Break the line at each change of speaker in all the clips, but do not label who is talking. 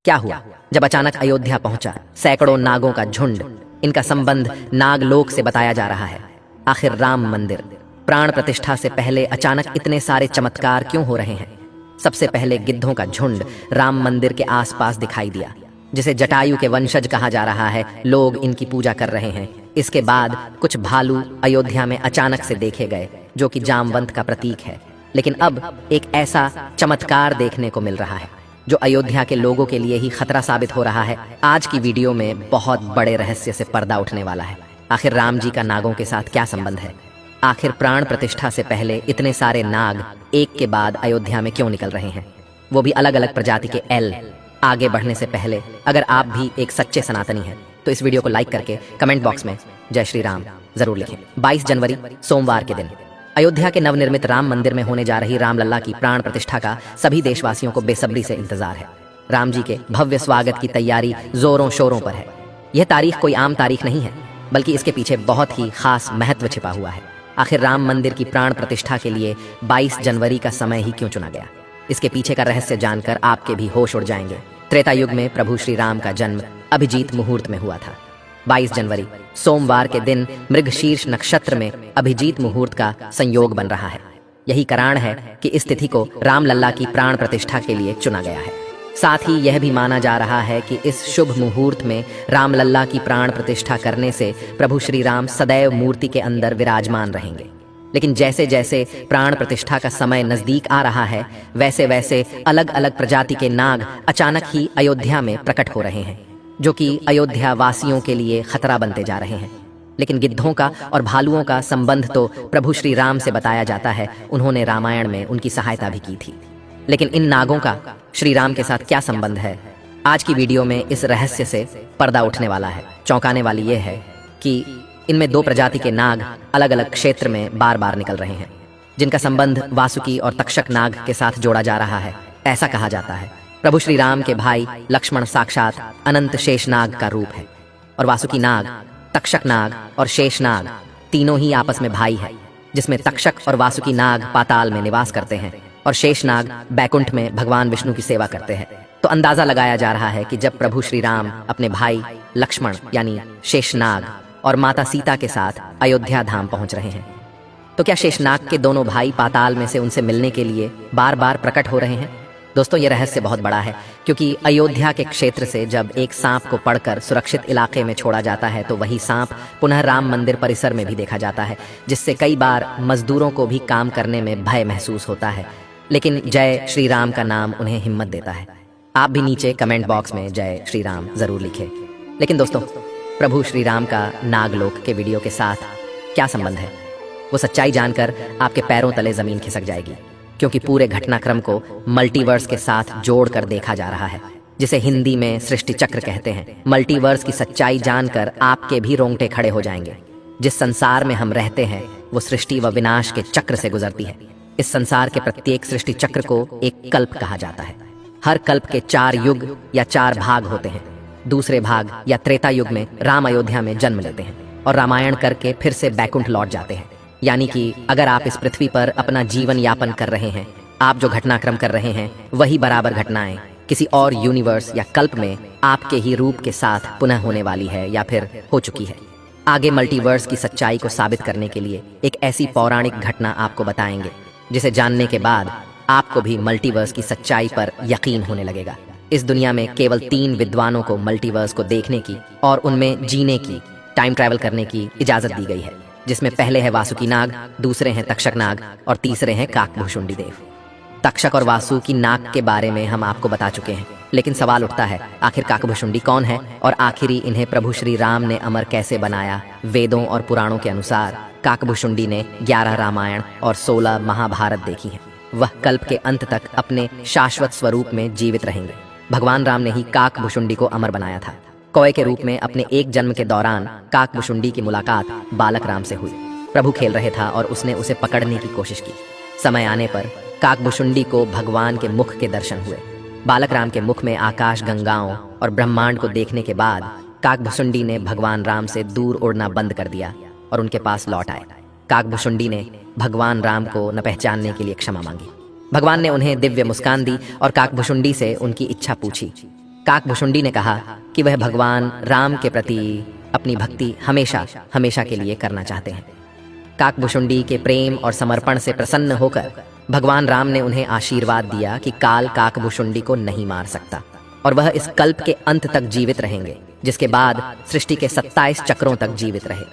क्या हुआ जब अचानक अयोध्या पहुंचा? सैकड़ों नागों का झुंड। इनका संबंध नागलोक से बताया जा रहा है। आखिर राम मंदिर प्राण प्रतिष्ठा से पहले अचानक इतने सारे चमत्कार क्यों हो रहे हैं? सबसे पहले गिद्धों का झुंड राम मंदिर के आसपास दिखाई दिया, जिसे जटायु के वंशज कहा जा रहा है। लोग इनकी पूजा कर रहे हैं। इसके बाद कुछ भालू अयोध्या में अचानक से देखे गए, जो कि जामवंत का प्रतीक है। लेकिन अब एक ऐसा चमत्कार देखने को मिल रहा है जो अयोध्या के लोगों के लिए ही खतरा साबित हो रहा है। आज की वीडियो में बहुत बड़े रहस्य से पर्दा उठने वाला है। आखिर राम जी का नागों के साथ क्या संबंध है? आखिर प्राण प्रतिष्ठा से पहले इतने सारे नाग एक के बाद अयोध्या में क्यों निकल रहे हैं, वो भी अलग अलग प्रजाति के एल? आगे बढ़ने से पहले अगर आप भी एक सच्चे सनातनी हैं तो इस वीडियो को लाइक करके कमेंट बॉक्स में जय श्री राम जरूर लिखें। 22 जनवरी सोमवार के दिन अयोध्या के नवनिर्मित राम मंदिर में होने जा रही रामलला की प्राण प्रतिष्ठा का सभी देशवासियों को बेसब्री से इंतजार है। राम जी के भव्य स्वागत की तैयारी जोरों शोरों पर है। यह तारीख कोई आम तारीख नहीं है, बल्कि इसके पीछे बहुत ही खास महत्व छिपा हुआ है। आखिर राम मंदिर की प्राण प्रतिष्ठा के लिए 22 जनवरी का समय ही क्यों चुना गया? इसके पीछे का रहस्य जानकर आपके भी होश उड़ जाएंगे। त्रेता युग में प्रभु श्री राम का जन्म अभिजीत मुहूर्त में हुआ था। 22 जनवरी सोमवार के दिन मृगशीर्ष नक्षत्र में अभिजीत मुहूर्त का संयोग बन रहा है। यही कारण है कि इस तिथि को रामलला की प्राण प्रतिष्ठा के लिए चुना गया है। साथ ही यह भी माना जा रहा है कि इस शुभ मुहूर्त में रामलला की प्राण प्रतिष्ठा करने से प्रभु श्री राम सदैव मूर्ति के अंदर विराजमान रहेंगे। लेकिन जैसे जैसे प्राण प्रतिष्ठा का समय नजदीक आ रहा है, वैसे वैसे अलग अलग प्रजाति के नाग अचानक ही अयोध्या में प्रकट हो रहे हैं, जो कि अयोध्या वासियों के लिए खतरा बनते जा रहे हैं। लेकिन गिद्धों का और भालुओं का संबंध तो प्रभु श्री राम से बताया जाता है। उन्होंने रामायण में उनकी सहायता भी की थी। लेकिन इन नागों का श्री राम के साथ क्या संबंध है? आज की वीडियो में इस रहस्य से पर्दा उठने वाला है। चौंकाने वाली यह है कि इनमें दो प्रजाति के नाग अलग अलग क्षेत्र में बार बार निकल रहे हैं, जिनका संबंध वासुकी और तक्षक नाग के साथ जोड़ा जा रहा है। ऐसा कहा जाता है प्रभु श्री राम के भाई लक्ष्मण साक्षात अनंत शेषनाग का रूप है, और वासुकी नाग, तक्षक नाग और शेषनाग तीनों ही आपस में भाई है, जिसमें तक्षक और वासुकी नाग पाताल में निवास करते हैं और शेषनाग बैकुंठ में भगवान विष्णु की सेवा करते हैं। तो अंदाजा लगाया जा रहा है कि जब प्रभु श्री राम अपने भाई लक्ष्मण यानी शेषनाग और माता सीता के साथ अयोध्या धाम पहुंच रहे हैं, तो क्या शेषनाग के दोनों भाई पाताल में से उनसे मिलने के लिए बार बार प्रकट हो रहे हैं? दोस्तों, ये रहस्य बहुत बड़ा है, क्योंकि अयोध्या के क्षेत्र से जब एक सांप को पकड़कर सुरक्षित इलाके में छोड़ा जाता है तो वही सांप पुनः राम मंदिर परिसर में भी देखा जाता है, जिससे कई बार मजदूरों को भी काम करने में भय महसूस होता है। लेकिन जय श्री राम का नाम उन्हें हिम्मत देता है। आप भी नीचे कमेंट बॉक्स में जय श्री राम जरूर लिखें। लेकिन दोस्तों, प्रभु श्री राम का नागलोक के वीडियो के साथ क्या संबंध है? वो सच्चाई जानकर आपके पैरों तले जमीन खिसक जाएगी, क्योंकि पूरे घटनाक्रम को मल्टीवर्स के साथ जोड़कर देखा जा रहा है, जिसे हिंदी में सृष्टि चक्र कहते हैं। मल्टीवर्स की सच्चाई जानकर आपके भी रोंगटे खड़े हो जाएंगे। जिस संसार में हम रहते हैं वो सृष्टि व विनाश के चक्र से गुजरती है। इस संसार के प्रत्येक सृष्टि चक्र को एक कल्प कहा जाता है। हर कल्प के 4 युग या 4 भाग होते हैं। दूसरे भाग या त्रेता युग में राम अयोध्या में जन्म लेते हैं और रामायण करके फिर से बैकुंठ लौट जाते हैं। यानी कि अगर आप इस पृथ्वी पर अपना जीवन यापन कर रहे हैं, आप जो घटनाक्रम कर रहे हैं वही बराबर घटनाएं किसी और यूनिवर्स या कल्प में आपके ही रूप के साथ पुनः होने वाली है या फिर हो चुकी है। आगे मल्टीवर्स की सच्चाई को साबित करने के लिए एक ऐसी पौराणिक घटना आपको बताएंगे, जिसे जानने के बाद आपको भी मल्टीवर्स की सच्चाई पर यकीन होने लगेगा। इस दुनिया में केवल 3 विद्वानों को मल्टीवर्स को देखने की और उनमें जीने की, टाइम ट्रैवल करने की इजाजत दी गई है, जिसमें पहले है वासुकी नाग, दूसरे हैं तक्षक नाग और तीसरे हैं काकभुशुंडी देव। तक्षक और वासुकी नाग के बारे में हम आपको बता चुके हैं, लेकिन सवाल उठता है आखिर काकभुशुंडी कौन है और आखिरी इन्हें प्रभु श्री राम ने अमर कैसे बनाया? वेदों और पुराणों के अनुसार काकभुशुंडी ने 11 रामायण और 16 महाभारत देखी है। वह कल्प के अंत तक अपने शाश्वत स्वरूप में जीवित रहेंगे। भगवान राम ने ही काकभुशुंडी को अमर बनाया था। कौए के रूप में अपने एक जन्म के दौरान काकभुशुंडी की मुलाकात बालक राम से हुई। प्रभु खेल रहे था और उसने उसे पकड़ने की कोशिश की। समय आने पर काकभुशुंडी को भगवान के मुख के दर्शन हुए। बालक राम के मुख में आकाश गंगाओं और ब्रह्मांड को देखने के बाद काकभुशुंडी ने भगवान राम से दूर उड़ना बंद कर दिया और उनके पास लौट आए। काकभुशुंडी ने भगवान राम को न पहचानने के लिए क्षमा मांगी। भगवान ने उन्हें दिव्य मुस्कान दी और काकभुशुंडी से उनकी इच्छा पूछी। काकभुशुंडी ने कहा कि वह भगवान राम के प्रति अपनी भक्ति हमेशा हमेशा के लिए करना चाहते हैं। काकभुशुंडी के प्रेम और समर्पण से प्रसन्न होकर भगवान राम ने उन्हें आशीर्वाद दिया कि काल काकभुशुंडी को नहीं मार सकता और वह इस कल्प के अंत तक जीवित रहेंगे, जिसके बाद सृष्टि के 27 चक्रों तक जीवित रहे।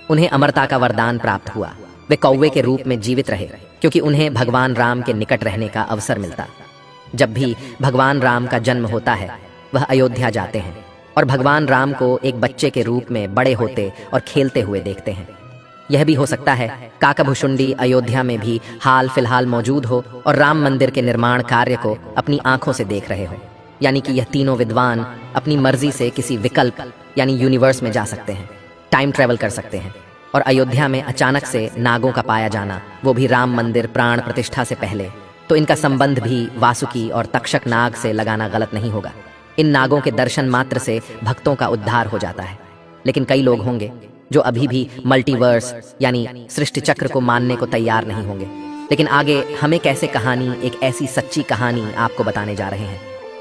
उन्हें अमरता का वरदान प्राप्त हुआ। वे कौवे के रूप में जीवित रहे क्योंकि उन्हें भगवान राम के निकट रहने का अवसर मिलता। जब भी भगवान राम का जन्म होता है वह अयोध्या जाते हैं और भगवान राम को एक बच्चे के रूप में बड़े होते और खेलते हुए देखते हैं। यह भी हो सकता है काकभुशुंडी अयोध्या में भी हाल फिलहाल मौजूद हो और राम मंदिर के निर्माण कार्य को अपनी आंखों से देख रहे हो, यानी कि यह तीनों विद्वान अपनी मर्जी से किसी विकल्प यानी यूनिवर्स में जा सकते हैं, टाइम ट्रेवल कर सकते हैं। और अयोध्या में अचानक से नागों का पाया जाना, वो भी राम मंदिर प्राण प्रतिष्ठा से पहले, तो इनका संबंध भी वासुकी और तक्षक नाग से लगाना गलत नहीं होगा। इन नागों के दर्शन मात्र से भक्तों का उद्धार हो जाता है। लेकिन कई लोग होंगे जो अभी भी मल्टीवर्स यानी सृष्टि चक्र को मानने को तैयार नहीं होंगे। लेकिन आगे हमें कैसे कहानी, एक ऐसी सच्ची कहानी आपको बताने जा रहे हैं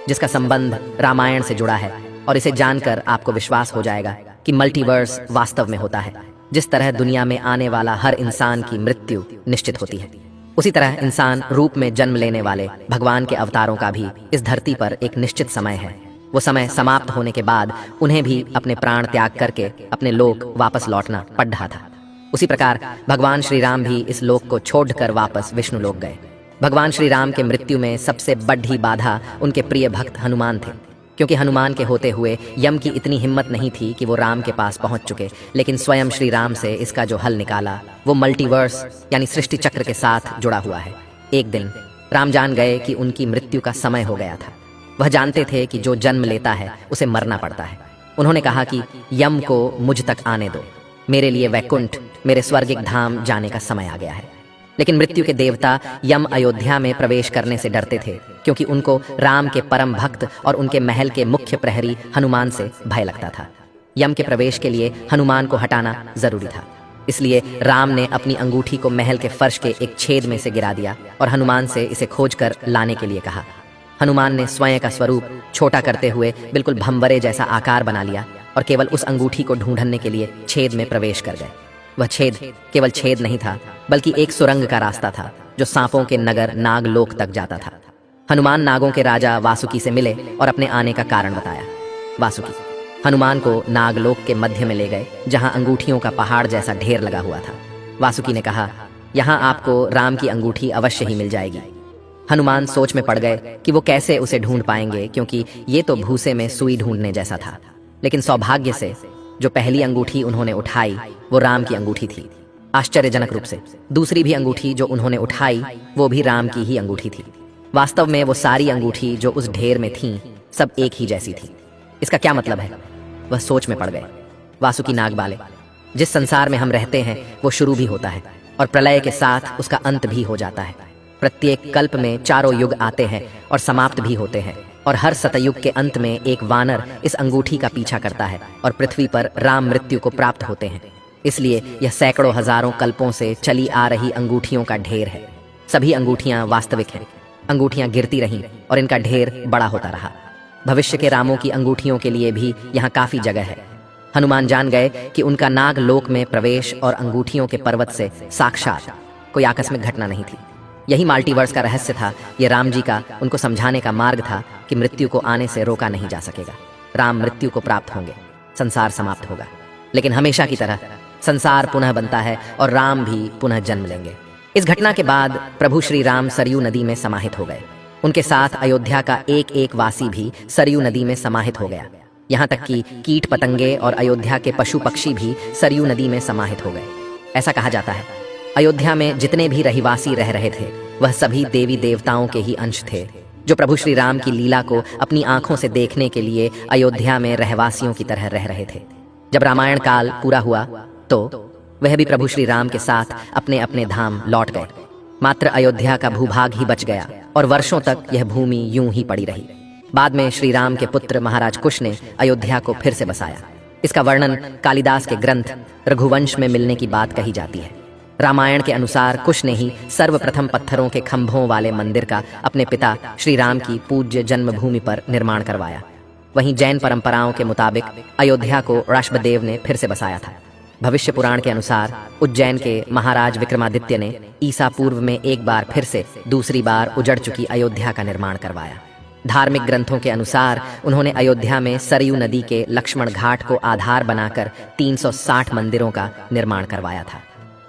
जिसका संबंध रामायण से जुड़ा है, और इसे जानकर आपको विश्वास हो जाएगा कि मल्टीवर्स वास्तव में होता है। जिस तरह दुनिया में आने वाला हर इंसान की मृत्यु निश्चित होती है, उसी तरह इंसान रूप में जन्म लेने वाले भगवान के अवतारों का भी इस धरती पर एक निश्चित समय है। वो समय समाप्त होने के बाद उन्हें भी अपने प्राण त्याग करके अपने लोक वापस लौटना पड़ रहा था। उसी प्रकार भगवान श्री राम भी इस लोक को छोड़कर वापस विष्णु लोक गए। भगवान श्री राम के मृत्यु में सबसे बड़ी बाधा उनके प्रिय भक्त हनुमान थे, क्योंकि हनुमान के होते हुए यम की इतनी हिम्मत नहीं थी कि वो राम के पास पहुंच चुके। लेकिन स्वयं श्री राम से इसका जो हल निकाला वो मल्टीवर्स यानी सृष्टि चक्र के साथ जुड़ा हुआ है। एक दिन राम जान गए कि उनकी मृत्यु का समय हो गया था। वह जानते थे कि जो जन्म लेता है उसे मरना पड़ता है। उन्होंने कहा कि यम को मुझ तक आने दो, मेरे लिए वैकुंठ, मेरे स्वर्गिक धाम जाने का समय आ गया है। लेकिन मृत्यु के देवता यम अयोध्या में प्रवेश करने से डरते थे, क्योंकि उनको राम के परम भक्त और उनके महल के मुख्य प्रहरी हनुमान से भय लगता था। यम के प्रवेश के लिए हनुमान को हटाना जरूरी था, इसलिए राम ने अपनी अंगूठी को महल के फर्श के एक छेद में से गिरा दिया और हनुमान से इसे खोजकर लाने के लिए कहा। हनुमान ने स्वयं का स्वरूप छोटा करते हुए बिल्कुल भंवरे जैसा आकार बना लिया और केवल उस अंगूठी को ढूंढने के लिए छेद में प्रवेश कर गए। वह छेद केवल छेद नहीं था, बल्कि एक सुरंग का रास्ता था जो सांपों के नगर नागलोक तक जाता था। हनुमान नागों के राजा वासुकी से मिले और अपने आने का कारण बताया। वासुकी हनुमान को नागलोक के मध्य में ले गए, जहां अंगूठियों का पहाड़ जैसा ढेर लगा हुआ था। वासुकी ने कहा, यहाँ आपको राम की अंगूठी अवश्य ही मिल जाएगी। हनुमान सोच में पड़ गए कि वो कैसे उसे ढूंढ पाएंगे, क्योंकि ये तो भूसे में सुई ढूंढने जैसा था। लेकिन सौभाग्य से जो पहली अंगूठी उन्होंने उठाई वो राम की अंगूठी थी। आश्चर्यजनक रूप से दूसरी भी अंगूठी जो उन्होंने उठाई वो भी राम की ही अंगूठी थी। वास्तव में वो सारी अंगूठी जो उस ढेर में थीं सब एक ही जैसी थी। इसका क्या मतलब है? वह सोच में पड़ गए। वासुकी नागबाले, जिस संसार में हम रहते हैं वो शुरू भी होता है और प्रलय के साथ उसका अंत भी हो जाता है। प्रत्येक कल्प में 4 युग आते हैं और समाप्त भी होते हैं, और हर सतयुग के अंत में एक वानर इस अंगूठी का पीछा करता है और पृथ्वी पर राम मृत्यु को प्राप्त होते हैं। इसलिए यह सैकड़ों हजारों कल्पों से चली आ रही अंगूठियों का ढेर है। सभी अंगूठियां वास्तविक हैं। अंगूठियां गिरती रहीं और इनका ढेर बड़ा होता रहा। भविष्य के रामों की अंगूठियों के लिए भी यहाँ काफी जगह है। हनुमान जान गए कि उनका नाग लोक में प्रवेश और अंगूठियों के पर्वत से साक्षात कोई आकस्मिक घटना नहीं थी। यही मल्टीवर्स का रहस्य था। ये राम जी का उनको समझाने का मार्ग था कि मृत्यु को आने से रोका नहीं जा सकेगा। राम मृत्यु को प्राप्त होंगे, संसार समाप्त होगा, लेकिन हमेशा की तरह संसार पुनः बनता है और राम भी पुनः जन्म लेंगे। इस घटना के बाद प्रभु श्री राम सरयू नदी में समाहित हो गए। उनके साथ अयोध्या का एक एक वासी भी सरयू नदी में समाहित हो गया। यहाँ तक कि कीट पतंगे और अयोध्या के पशु पक्षी भी सरयू नदी में समाहित हो गए। ऐसा कहा जाता है अयोध्या में जितने भी रहिवासी रह रहे थे वह सभी देवी देवताओं के ही अंश थे, जो प्रभु श्री राम की लीला को अपनी आंखों से देखने के लिए अयोध्या में रहवासियों की तरह रह रहे थे। जब रामायण काल पूरा हुआ तो वह भी प्रभु श्री राम के साथ अपने अपने धाम लौट गए। मात्र अयोध्या का भूभाग ही बच गया और वर्षों तक यह भूमि यूं ही पड़ी रही। बाद में श्री राम के पुत्र महाराज कुश ने अयोध्या को फिर से बसाया। इसका वर्णन कालिदास के ग्रंथ रघुवंश में मिलने की बात कही जाती है। रामायण के अनुसार कुश ने ही सर्वप्रथम पत्थरों के खंभों वाले मंदिर का अपने पिता श्री राम की पूज्य जन्मभूमि पर निर्माण करवाया। वहीं जैन परंपराओं के मुताबिक अयोध्या को ऋषभदेव ने फिर से बसाया था। भविष्य पुराण के अनुसार उज्जैन के महाराज विक्रमादित्य ने ईसा पूर्व में एक बार फिर से दूसरी बार उजड़ चुकी अयोध्या का निर्माण करवाया। धार्मिक ग्रंथों के अनुसार उन्होंने अयोध्या में सरयू नदी के लक्ष्मण घाट को आधार बनाकर 360 मंदिरों का निर्माण करवाया था।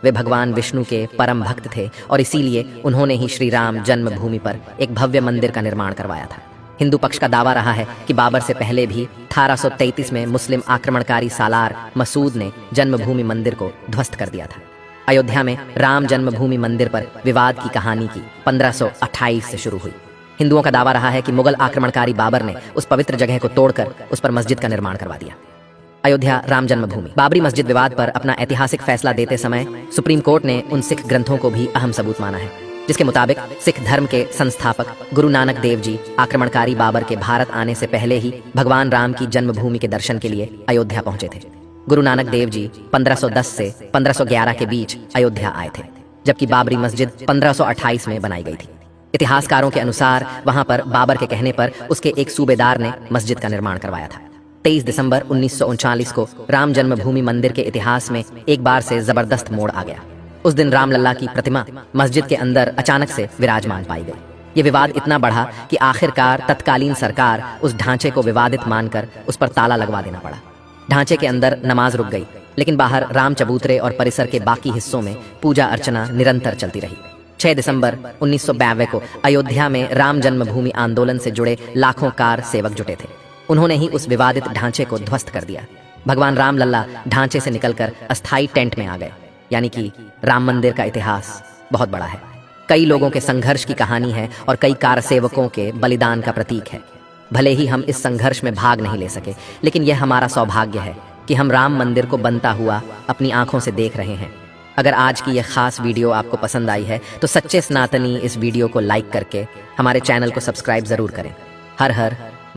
वे भगवान विष्णु के परम भक्त थे और इसीलिए उन्होंने ही श्री राम जन्मभूमि पर एक भव्य मंदिर का निर्माण करवाया था। हिंदू पक्ष का दावा रहा है कि बाबर से पहले भी 1833 में मुस्लिम आक्रमणकारी सालार मसूद ने जन्मभूमि मंदिर को ध्वस्त कर दिया था। अयोध्या में राम जन्मभूमि मंदिर पर विवाद की कहानी की 1528 से शुरू हुई। हिंदुओं का दावा रहा है कि मुगल आक्रमणकारी बाबर ने उस पवित्र जगह को तोड़कर उस पर मस्जिद का निर्माण करवा दिया। अयोध्या राम जन्मभूमि। बाबरी मस्जिद विवाद पर अपना ऐतिहासिक फैसला देते समय सुप्रीम कोर्ट ने उन सिख ग्रंथों को भी अहम सबूत माना है, जिसके मुताबिक सिख धर्म के संस्थापक गुरु नानक देव जी आक्रमणकारी बाबर के भारत आने से पहले ही भगवान राम की जन्मभूमि के दर्शन के लिए अयोध्या पहुंचे थे। गुरु नानक देव जी 1510 से 1511 के बीच अयोध्या आए थे, जबकि बाबरी मस्जिद 1528 में बनाई गई थी। इतिहासकारों के अनुसार वहां पर बाबर के कहने पर उसके एक सूबेदार ने मस्जिद का निर्माण करवाया था। 23 दिसंबर 1939 को राम जन्मभूमि मंदिर के इतिहास में एक बार से जबरदस्त मोड़ आ गया। उस दिन रामलला की प्रतिमा मस्जिद के अंदर अचानक से विराजमान पाई गई। ये विवाद इतना बढ़ा कि आखिरकार तत्कालीन सरकार उस ढांचे को विवादित मानकर उस पर ताला लगवा देना पड़ा। ढांचे के अंदर नमाज रुक गई, लेकिन बाहर राम चबूतरे और परिसर के बाकी हिस्सों में पूजा अर्चना निरंतर चलती रही। 6 दिसंबर 1992 को अयोध्या में राम जन्मभूमि आंदोलन से जुड़े लाखों कार सेवक जुटे थे। उन्होंने ही उस विवादित ढांचे को ध्वस्त कर दिया। भगवान रामलला ढांचे से निकलकर अस्थायी टेंट में आ गए। यानी कि राम मंदिर का इतिहास बहुत बड़ा है, कई लोगों के संघर्ष की कहानी है और कई कार सेवकों के बलिदान का प्रतीक है। भले ही हम इस संघर्ष में भाग नहीं ले सके, लेकिन यह हमारा सौभाग्य है कि हम राम मंदिर को बनता हुआ अपनी आंखों से देख रहे हैं। अगर आज की यह खास वीडियो आपको पसंद आई है तो सच्चे सनातनी इस वीडियो को लाइक करके हमारे चैनल को सब्सक्राइब जरूर करें। हर हर